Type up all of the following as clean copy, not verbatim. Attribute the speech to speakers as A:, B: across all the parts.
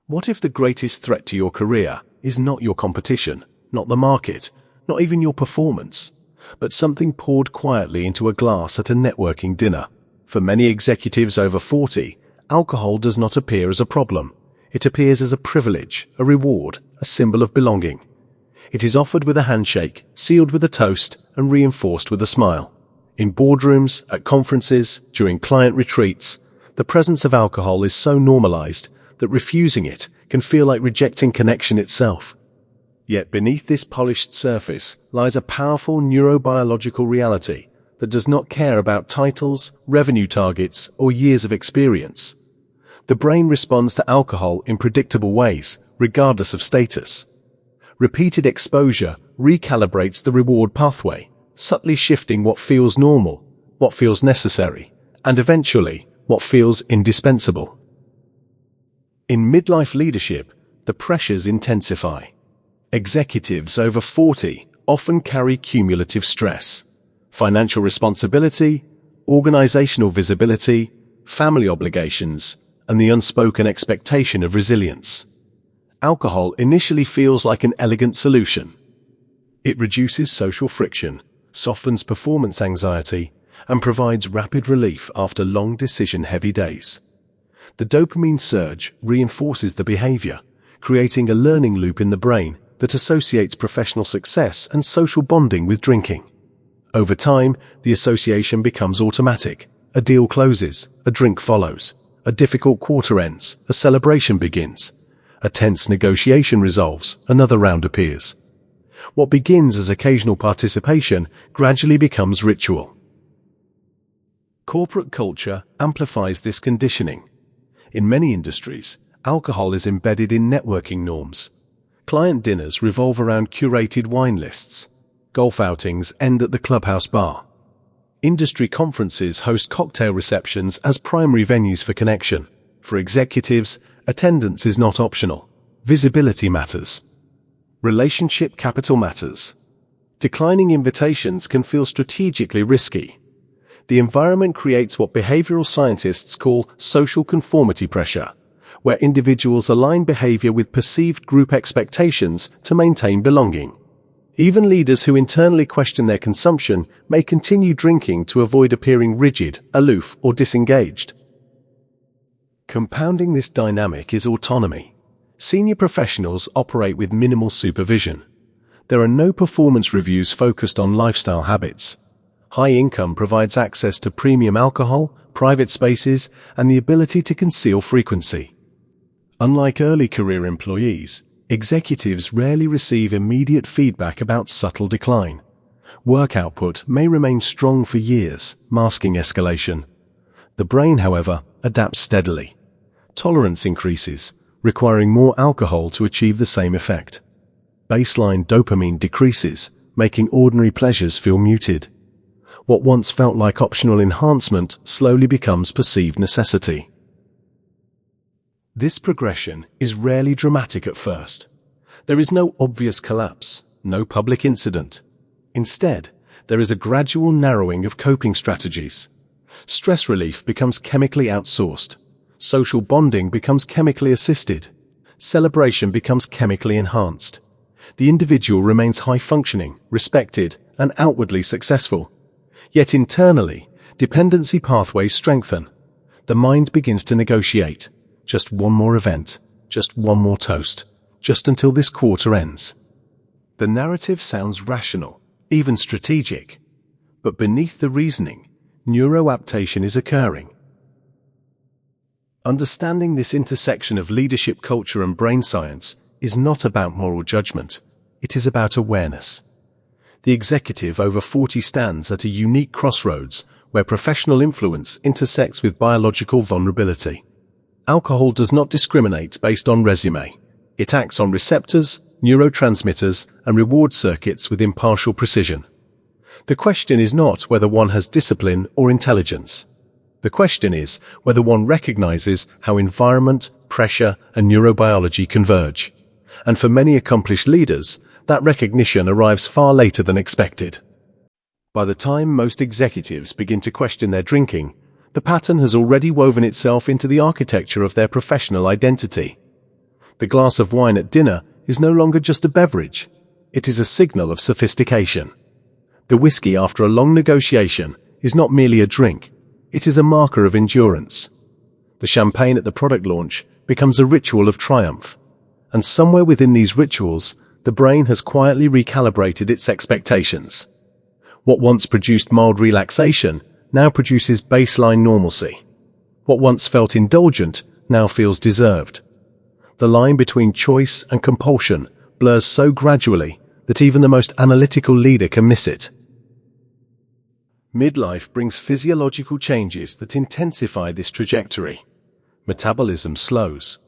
A: What if the greatest threat to your career is not your competition, not the market, not even your performance, but something poured quietly into a glass at a networking dinner? For many executives over 40, alcohol does not appear as a problem. It appears as a privilege, a reward, a symbol of belonging. It is offered with a handshake, sealed with a toast, and reinforced with a smile. In boardrooms, at conferences, during client retreats, the presence of alcohol is so normalized that refusing it can feel like rejecting connection itself. Yet beneath this polished surface lies a powerful neurobiological reality that does not care about titles, revenue targets, or years of experience. The brain responds to alcohol in predictable ways, regardless of status. Repeated exposure recalibrates the reward pathway, subtly shifting what feels normal, what feels necessary, and eventually, what feels indispensable. In midlife leadership, the pressures intensify. Executives over 40 often carry cumulative stress: financial responsibility, organizational visibility, family obligations, and the unspoken expectation of resilience. Alcohol initially feels like an elegant solution. It reduces social friction, softens performance anxiety, and provides rapid relief after long decision-heavy days. The dopamine surge reinforces the behavior, creating a learning loop in the brain that associates professional success and social bonding with drinking. Over time, the association becomes automatic. A deal closes, a drink follows. A difficult quarter ends, a celebration begins. A tense negotiation resolves, another round appears. What begins as occasional participation gradually becomes ritual. Corporate culture amplifies this conditioning. In many industries, alcohol is embedded in networking norms. Client dinners revolve around curated wine lists. Golf outings end at the clubhouse bar. Industry conferences host cocktail receptions as primary venues for connection. For executives, attendance is not optional. Visibility matters. Relationship capital matters. Declining invitations can feel strategically risky. The environment creates what behavioral scientists call social conformity pressure, where individuals align behavior with perceived group expectations to maintain belonging. Even leaders who internally question their consumption may continue drinking to avoid appearing rigid, aloof, or disengaged. Compounding this dynamic is autonomy. Senior professionals operate with minimal supervision. There are no performance reviews focused on lifestyle habits. High income provides access to premium alcohol, private spaces, and the ability to conceal frequency. Unlike early career employees, executives rarely receive immediate feedback about subtle decline. Work output may remain strong for years, masking escalation. The brain, however, adapts steadily. Tolerance increases, requiring more alcohol to achieve the same effect. Baseline dopamine decreases, making ordinary pleasures feel muted. What once felt like optional enhancement slowly becomes perceived necessity. This progression is rarely dramatic at first. There is no obvious collapse, no public incident. Instead, there is a gradual narrowing of coping strategies. Stress relief becomes chemically outsourced. Social bonding becomes chemically assisted. Celebration becomes chemically enhanced. The individual remains high-functioning, respected, and outwardly successful. Yet internally, dependency pathways strengthen. The mind begins to negotiate. Just one more event, just one more toast, just until this quarter ends. The narrative sounds rational, even strategic. But beneath the reasoning, neuroadaptation is occurring. Understanding this intersection of leadership culture and brain science is not about moral judgment. It is about awareness. The executive over 40 stands at a unique crossroads where professional influence intersects with biological vulnerability. Alcohol does not discriminate based on resume. It acts on receptors, neurotransmitters, and reward circuits with impartial precision. The question is not whether one has discipline or intelligence. The question is whether one recognizes how environment, pressure, and neurobiology converge. And for many accomplished leaders, that recognition arrives far later than expected. By the time most executives begin to question their drinking, the pattern has already woven itself into the architecture of their professional identity. The glass of wine at dinner is no longer just a beverage. It is a signal of sophistication. The whiskey after a long negotiation is not merely a drink. It is a marker of endurance. The champagne at the product launch becomes a ritual of triumph. And somewhere within these rituals, the brain has quietly recalibrated its expectations. What once produced mild relaxation now produces baseline normalcy. What once felt indulgent now feels deserved. The line between choice and compulsion blurs so gradually that even the most analytical leader can miss it. Midlife brings physiological changes that intensify this trajectory. Metabolism slows.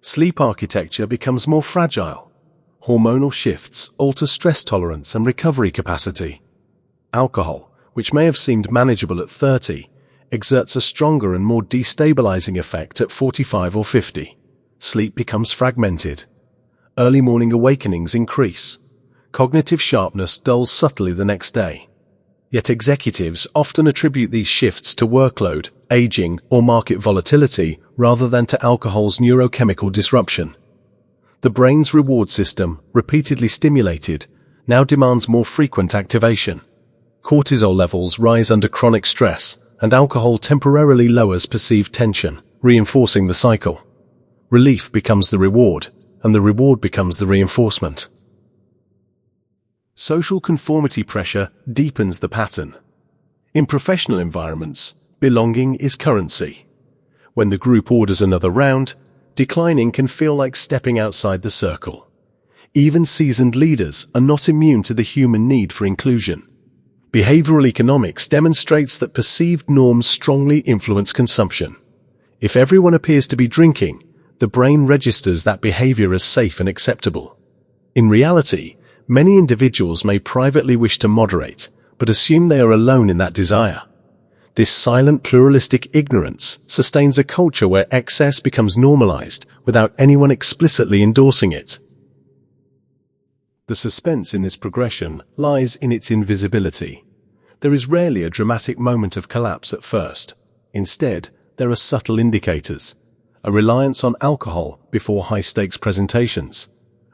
A: Sleep architecture becomes more fragile. Hormonal shifts alter stress tolerance and recovery capacity. Alcohol, which may have seemed manageable at 30, exerts a stronger and more destabilizing effect at 45 or 50. Sleep becomes fragmented. Early morning awakenings increase. Cognitive sharpness dulls subtly the next day. Yet executives often attribute these shifts to workload, aging, or market volatility rather than to alcohol's neurochemical disruption. The brain's reward system, repeatedly stimulated, now demands more frequent activation. Cortisol levels rise under chronic stress, and alcohol temporarily lowers perceived tension, reinforcing the cycle. Relief becomes the reward, and the reward becomes the reinforcement. Social conformity pressure deepens the pattern. In professional environments, belonging is currency. When the group orders another round, declining can feel like stepping outside the circle. Even seasoned leaders are not immune to the human need for inclusion. Behavioral economics demonstrates that perceived norms strongly influence consumption. If everyone appears to be drinking, the brain registers that behavior as safe and acceptable. In reality, many individuals may privately wish to moderate, but assume they are alone in that desire. This silent pluralistic ignorance sustains a culture where excess becomes normalized without anyone explicitly endorsing it. The suspense in this progression lies in its invisibility. There is rarely a dramatic moment of collapse at first. Instead, there are subtle indicators. A reliance on alcohol before high-stakes presentations.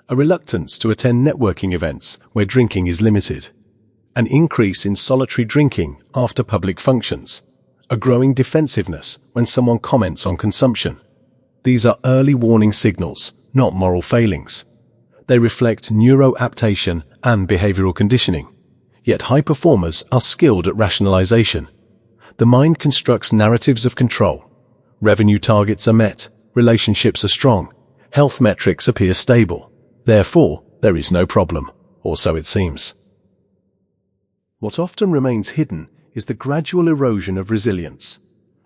A: A reluctance to attend networking events where drinking is limited. An increase in solitary drinking after public functions. A growing defensiveness when someone comments on consumption. These are early warning signals, not moral failings. They reflect neuroadaptation and behavioral conditioning. Yet high performers are skilled at rationalization. The mind constructs narratives of control. Revenue targets are met, relationships are strong, health metrics appear stable. Therefore, there is no problem, or so it seems. What often remains hidden is the gradual erosion of resilience.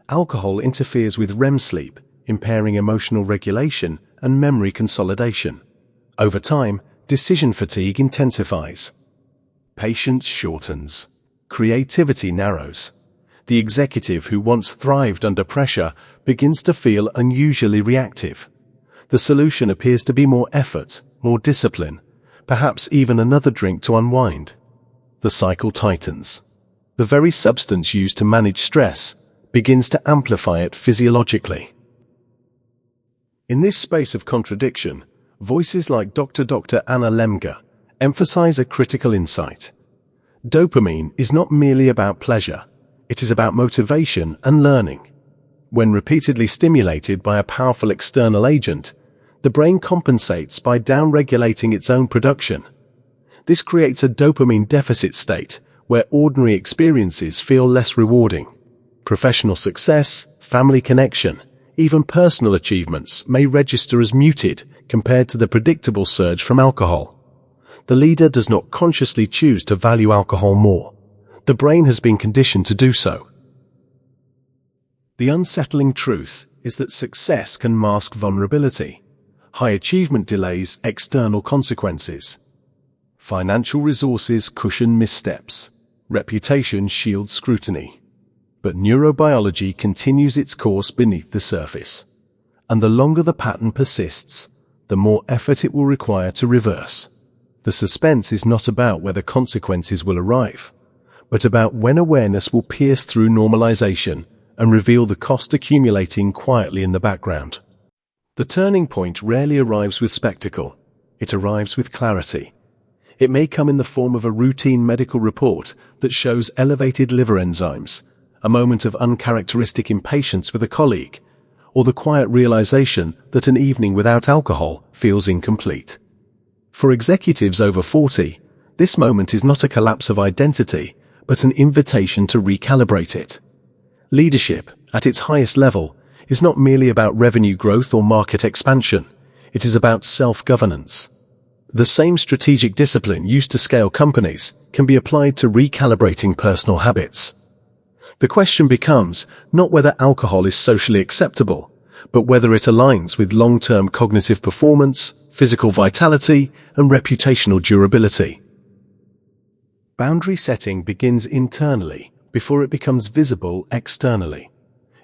A: Alcohol interferes with REM sleep, impairing emotional regulation and memory consolidation. Over time, decision fatigue intensifies. Patience shortens. Creativity narrows. The executive who once thrived under pressure begins to feel unusually reactive. The solution appears to be more effort, more discipline, perhaps even another drink to unwind. The cycle tightens. The very substance used to manage stress begins to amplify it physiologically. In this space of contradiction, voices like Dr. Anna Lemke emphasize a critical insight. Dopamine is not merely about pleasure, it is about motivation and learning. When repeatedly stimulated by a powerful external agent, the brain compensates by downregulating its own production. This creates a dopamine deficit state where ordinary experiences feel less rewarding. Professional success, family connection, even personal achievements may register as muted compared to the predictable surge from alcohol. The leader does not consciously choose to value alcohol more. The brain has been conditioned to do so. The unsettling truth is that success can mask vulnerability. High achievement delays external consequences. Financial resources cushion missteps. Reputation shields scrutiny. But neurobiology continues its course beneath the surface. And the longer the pattern persists, the more effort it will require to reverse. The suspense is not about whether consequences will arrive, but about when awareness will pierce through normalization and reveal the cost accumulating quietly in the background. The turning point rarely arrives with spectacle. It arrives with clarity. It may come in the form of a routine medical report that shows elevated liver enzymes, a moment of uncharacteristic impatience with a colleague, or the quiet realization that an evening without alcohol feels incomplete. For executives over 40, this moment is not a collapse of identity, but an invitation to recalibrate it. Leadership, at its highest level, is not merely about revenue growth or market expansion. It is about self-governance. The same strategic discipline used to scale companies can be applied to recalibrating personal habits. The question becomes not whether alcohol is socially acceptable, but whether it aligns with long-term cognitive performance, physical vitality, and reputational durability. Boundary setting begins internally before it becomes visible externally.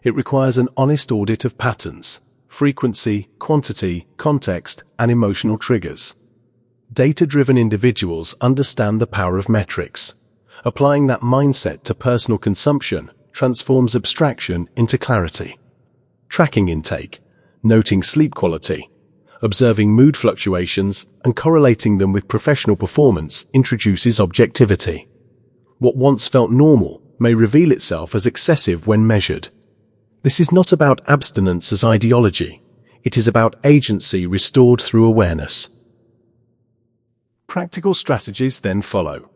A: It requires an honest audit of patterns, frequency, quantity, context, and emotional triggers. Data-driven individuals understand the power of metrics. Applying that mindset to personal consumption transforms abstraction into clarity. Tracking intake, noting sleep quality, observing mood fluctuations, and correlating them with professional performance introduces objectivity. What once felt normal may reveal itself as excessive when measured. This is not about abstinence as ideology. It is about agency restored through awareness. Practical strategies then follow.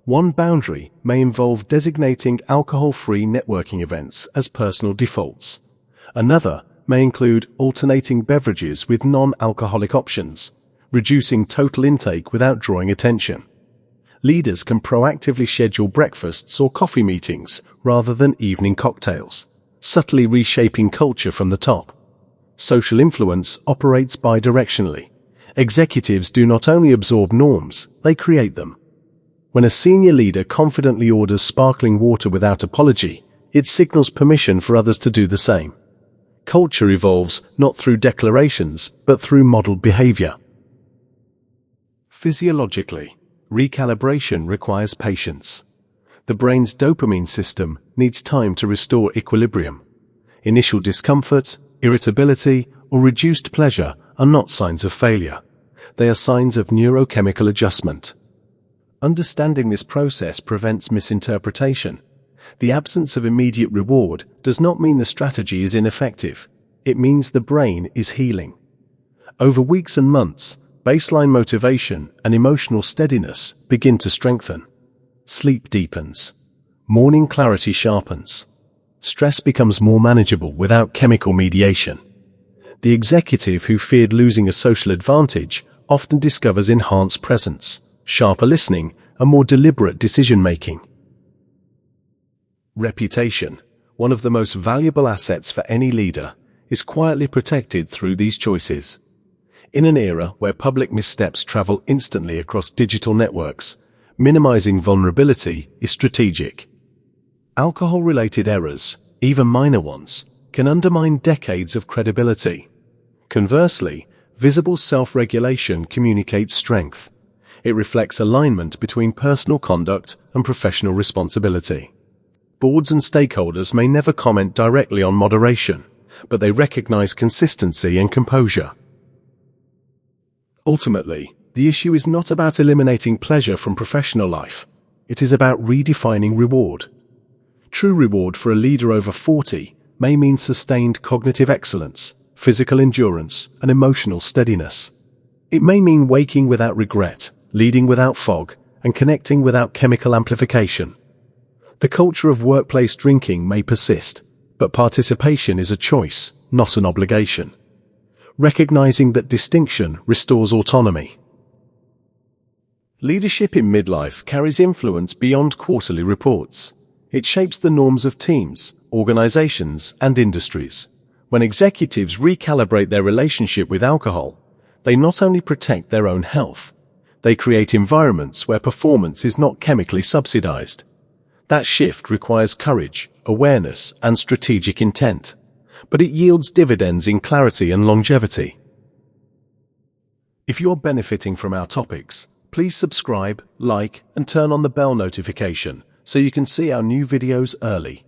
A: One boundary may involve designating alcohol-free networking events as personal defaults. Another may include alternating beverages with non-alcoholic options, reducing total intake without drawing attention. Leaders can proactively schedule breakfasts or coffee meetings rather than evening cocktails, subtly reshaping culture from the top. Social influence operates bidirectionally. Executives do not only absorb norms, they create them. When a senior leader confidently orders sparkling water without apology, it signals permission for others to do the same. Culture evolves not through declarations, but through modeled behavior. Physiologically, recalibration requires patience. The brain's dopamine system needs time to restore equilibrium. Initial discomfort, irritability, or reduced pleasure are not signs of failure. They are signs of neurochemical adjustment. Understanding this process prevents misinterpretation. The absence of immediate reward does not mean the strategy is ineffective. It means the brain is healing. Over weeks and months, baseline motivation and emotional steadiness begin to strengthen. Sleep deepens. Morning clarity sharpens. Stress becomes more manageable without chemical mediation. The executive who feared losing a social advantage often discovers enhanced presence, sharper listening, and more deliberate decision-making. Reputation, one of the most valuable assets for any leader, is quietly protected through these choices. In an era where public missteps travel instantly across digital networks, minimizing vulnerability is strategic. Alcohol-related errors, even minor ones, can undermine decades of credibility. Conversely, visible self-regulation communicates strength. It reflects alignment between personal conduct and professional responsibility. Boards and stakeholders may never comment directly on moderation, but they recognize consistency and composure. Ultimately, the issue is not about eliminating pleasure from professional life. It is about redefining reward. True reward for a leader over 40 may mean sustained cognitive excellence, physical endurance, and emotional steadiness. It may mean waking without regret, leading without fog, and connecting without chemical amplification. The culture of workplace drinking may persist, but participation is a choice, not an obligation. Recognizing that distinction restores autonomy. Leadership in midlife carries influence beyond quarterly reports. It shapes the norms of teams, organizations, and industries. When executives recalibrate their relationship with alcohol, they not only protect their own health, they create environments where performance is not chemically subsidized. That shift requires courage, awareness, and strategic intent, but it yields dividends in clarity and longevity. If you're benefiting from our topics, please subscribe, like, and turn on the bell notification so you can see our new videos early.